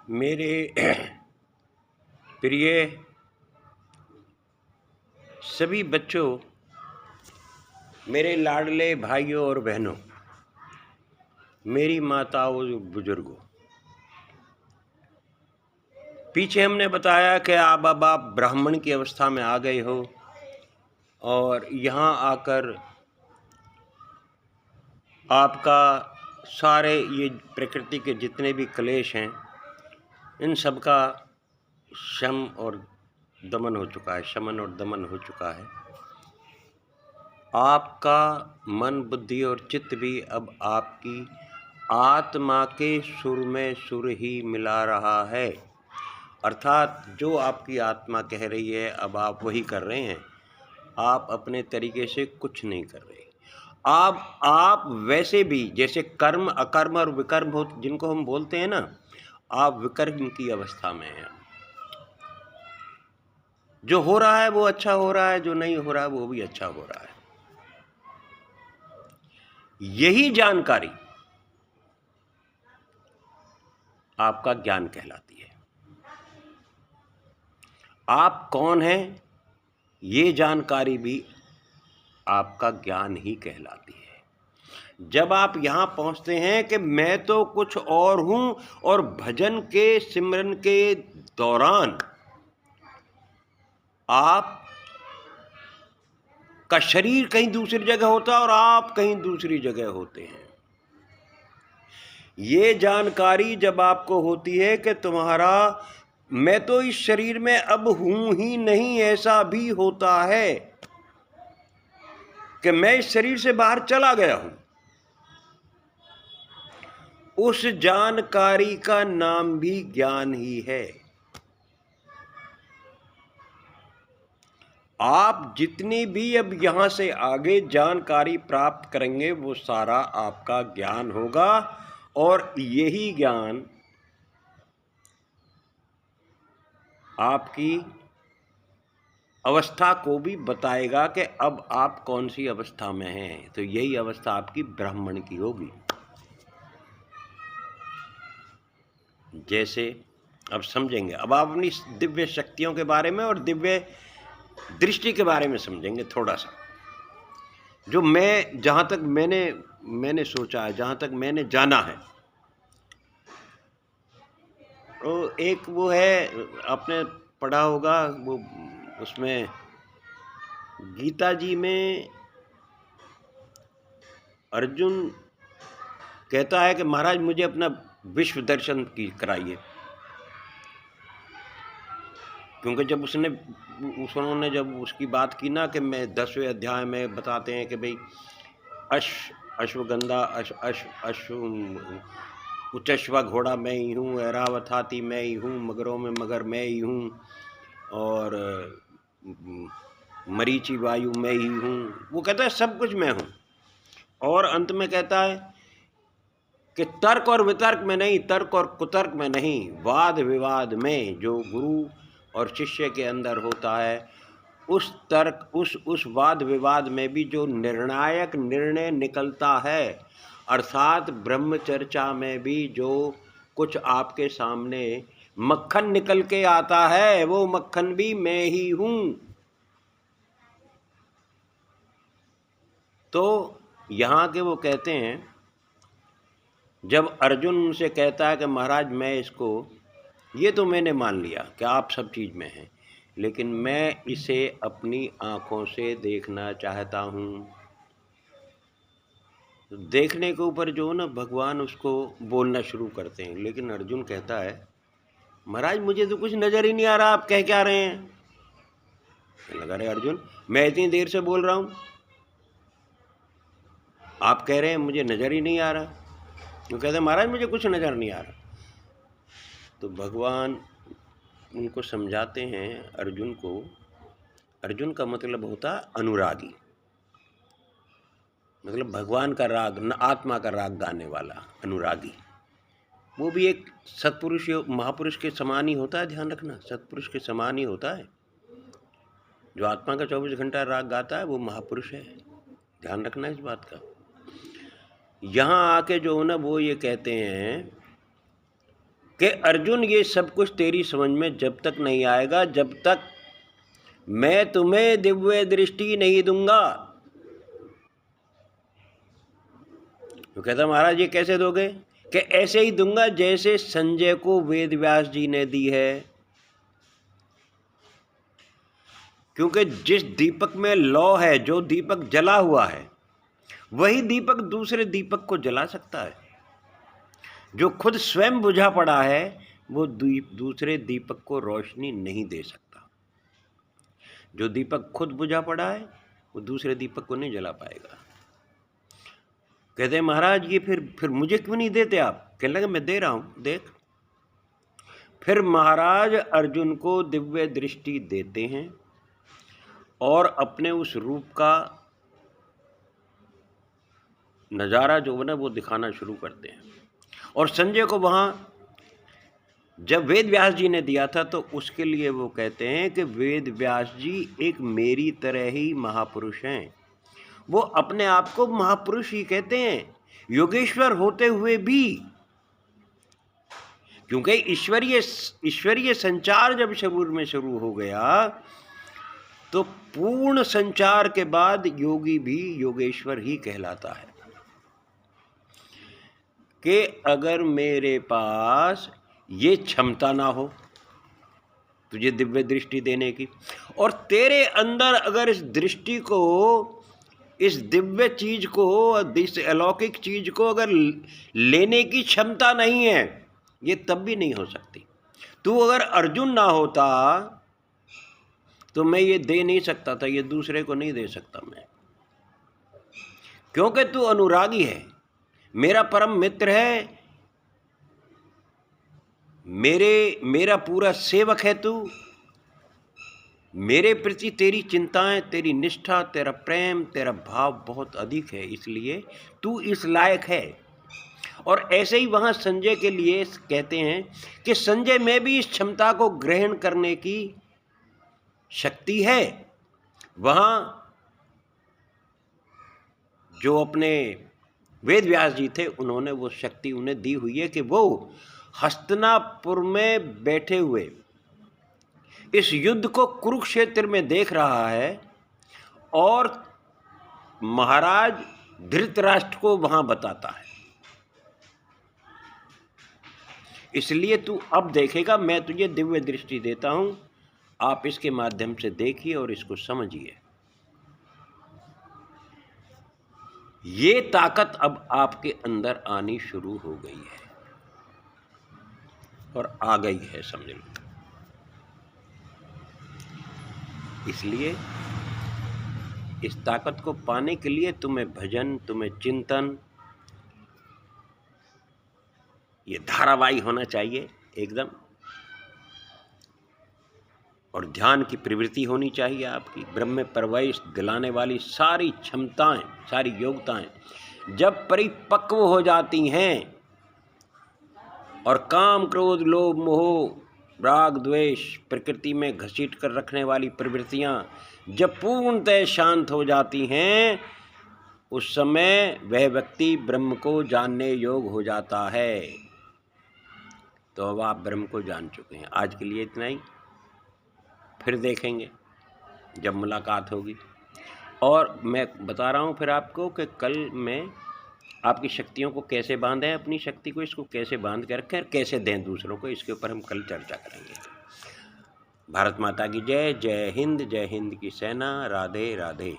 मेरे प्रिय सभी बच्चों, मेरे लाडले भाइयों और बहनों, मेरी माताओं बुजुर्गों, पीछे हमने बताया कि अब आप ब्राह्मण की अवस्था में आ गए हो और यहाँ आकर आपका सारे ये प्रकृति के जितने भी क्लेश हैं इन सब का शम और दमन हो चुका है, शमन और दमन हो चुका है। आपका मन, बुद्धि और चित्त भी अब आपकी आत्मा के सुर में सुर ही मिला रहा है। अर्थात जो आपकी आत्मा कह रही है अब आप वही कर रहे हैं। आप अपने तरीके से कुछ नहीं कर रहे। आप वैसे भी जैसे कर्म, अकर्म और विकर्म हो जिनको हम बोलते हैं ना, आप विकर्म की अवस्था में हैं। जो हो रहा है वो अच्छा हो रहा है, जो नहीं हो रहा है वो भी अच्छा हो रहा है। यही जानकारी आपका ज्ञान कहलाती है। आप कौन हैं ये जानकारी भी आपका ज्ञान ही कहलाती है। जब आप यहाँ पहुँचते हैं कि मैं तो कुछ और हूँ और भजन के सिमरन के दौरान आप का शरीर कहीं दूसरी जगह होता है और आप कहीं दूसरी जगह होते हैं। ये जानकारी जब आपको होती है कि तुम्हारा मैं तो इस शरीर में अब हूं ही नहीं, ऐसा भी होता है कि मैं इस शरीर से बाहर चला गया हूं, उस जानकारी का नाम भी ज्ञान ही है। आप जितनी भी अब यहां से आगे जानकारी प्राप्त करेंगे वो सारा आपका ज्ञान होगा और यही ज्ञान आपकी अवस्था को भी बताएगा कि अब आप कौन सी अवस्था में हैं। तो यही अवस्था आपकी ब्राह्मण की होगी। जैसे अब समझेंगे, अब आप अपनी दिव्य शक्तियों के बारे में और दिव्य दृष्टि के बारे में समझेंगे थोड़ा सा। जो मैं जहाँ तक मैंने सोचा है, जहाँ तक मैंने जाना है, तो एक वो है, आपने पढ़ा होगा वो, उसमें गीता जी में अर्जुन कहता है कि महाराज मुझे अपना विश्व दर्शन की कराइए। क्योंकि जब उन्होंने जब उसकी बात की ना कि मैं 10वें अध्याय में बताते हैं कि भाई अश्वगंधा उचश्वा घोड़ा मैं ही हूँ, ऐरावत हाथी मैं ही हूँ, मगरों में मगर मैं ही हूँ और मरीची वायु मैं ही हूँ। वो कहता है सब कुछ मैं हूँ। और अंत में कहता है कि तर्क और वितर्क में नहीं, तर्क और कुतर्क में नहीं, वाद विवाद में जो गुरु और शिष्य के अंदर होता है, उस तर्क उस वाद विवाद में भी जो निर्णायक निर्णय निकलता है, अर्थात ब्रह्म चर्चा में भी जो कुछ आपके सामने मक्खन निकल के आता है, वो मक्खन भी मैं ही हूँ। तो यहाँ के वो कहते हैं, जब अर्जुन उनसे कहता है कि महाराज मैं इसको, ये तो मैंने मान लिया कि आप सब चीज़ में हैं, लेकिन मैं इसे अपनी आँखों से देखना चाहता हूँ। देखने के ऊपर जो ना भगवान उसको बोलना शुरू करते हैं, लेकिन अर्जुन कहता है महाराज मुझे तो कुछ नज़र ही नहीं आ रहा, आप कह क्या रहे हैं। लगा रहे अर्जुन मैं इतनी देर से बोल रहा हूँ, आप कह रहे हैं मुझे नज़र ही नहीं आ रहा। वो कहते हैं महाराज मुझे कुछ नज़र नहीं आ रहा। तो भगवान उनको समझाते हैं अर्जुन को। अर्जुन का मतलब होता है अनुरागी, मतलब भगवान का राग, न आत्मा का राग गाने वाला अनुरागी। वो भी एक सत्पुरुष महापुरुष के समान ही होता है, ध्यान रखना, सत्पुरुष के समान ही होता है। जो आत्मा का 24 घंटा राग गाता है वो महापुरुष है, ध्यान रखना इस बात का। यहाँ आके जो ना वो ये कहते हैं कि अर्जुन ये सब कुछ तेरी समझ में जब तक नहीं आएगा जब तक मैं तुम्हें दिव्य दृष्टि नहीं दूंगा। तो कहता महाराज ये कैसे दोगे? कि ऐसे ही दूंगा जैसे संजय को वेद व्यास जी ने दी है। क्योंकि जिस दीपक में लौ है, जो दीपक जला हुआ है, वही दीपक दूसरे दीपक को जला सकता है। जो खुद स्वयं बुझा पड़ा है वो दूसरे दीपक को रोशनी नहीं दे सकता। जो दीपक खुद बुझा पड़ा है वो दूसरे दीपक को नहीं जला पाएगा। कहते हैं महाराज ये फिर मुझे क्यों नहीं देते आप? कहने लगे मैं दे रहा हूं, देख। फिर महाराज अर्जुन को दिव्य दृष्टि देते हैं और अपने उस रूप का नज़ारा जो है वो दिखाना शुरू करते हैं। और संजय को वहाँ जब वेद व्यास जी ने दिया था तो उसके लिए वो कहते हैं कि वेद व्यास जी एक मेरी तरह ही महापुरुष हैं। वो अपने आप को महापुरुष ही कहते हैं, योगेश्वर होते हुए भी। क्योंकि ईश्वरीय संचार जब शरीर में शुरू हो गया तो पूर्ण संचार के बाद योगी भी योगेश्वर ही कहलाता है। कि अगर मेरे पास ये क्षमता ना हो तुझे दिव्य दृष्टि देने की, और तेरे अंदर अगर इस दृष्टि को, इस दिव्य चीज को, इस अलौकिक चीज को अगर लेने की क्षमता नहीं है, ये तब भी नहीं हो सकती। तू अगर अर्जुन ना होता तो मैं ये दे नहीं सकता था, ये दूसरे को नहीं दे सकता मैं। क्योंकि तू अनुरागी है, मेरा परम मित्र है, मेरा पूरा सेवक है तू। मेरे प्रति तेरी चिंताएं, तेरी निष्ठा, तेरा प्रेम, तेरा भाव बहुत अधिक है, इसलिए तू इस लायक है। और ऐसे ही वहाँ संजय के लिए कहते हैं कि संजय में भी इस क्षमता को ग्रहण करने की शक्ति है। वहाँ जो अपने वेद व्यास जी थे उन्होंने वो शक्ति उन्हें दी हुई है कि वो हस्तिनापुर में बैठे हुए इस युद्ध को कुरुक्षेत्र में देख रहा है और महाराज धृतराष्ट्र को वहां बताता है। इसलिए तू अब देखेगा, मैं तुझे दिव्य दृष्टि देता हूं, आप इसके माध्यम से देखिए और इसको समझिए। ये ताकत अब आपके अंदर आनी शुरू हो गई है और आ गई है, समझ लो। इसलिए इस ताकत को पाने के लिए तुम्हें भजन, तुम्हें चिंतन, ये धारावाही होना चाहिए एकदम, और ध्यान की प्रवृत्ति होनी चाहिए आपकी। ब्रह्म में प्रवेश दिलाने वाली सारी क्षमताएं, सारी योग्यताएं जब परिपक्व हो जाती हैं और काम, क्रोध, लोभ, मोह, राग, द्वेष, प्रकृति में घसीट कर रखने वाली प्रवृत्तियां जब पूर्णतः शांत हो जाती हैं, उस समय वह व्यक्ति ब्रह्म को जानने योग्य हो जाता है। तो अब आप ब्रह्म को जान चुके हैं। आज के लिए इतना ही, फिर देखेंगे जब मुलाकात होगी। और मैं बता रहा हूँ फिर आपको कि कल मैं आपकी शक्तियों को कैसे बांधें, अपनी शक्ति को, इसको कैसे बांध कर रखें, कैसे दें दूसरों को, इसके ऊपर हम कल चर्चा करेंगे। भारत माता की जय। जय हिंद की सेना। राधे राधे।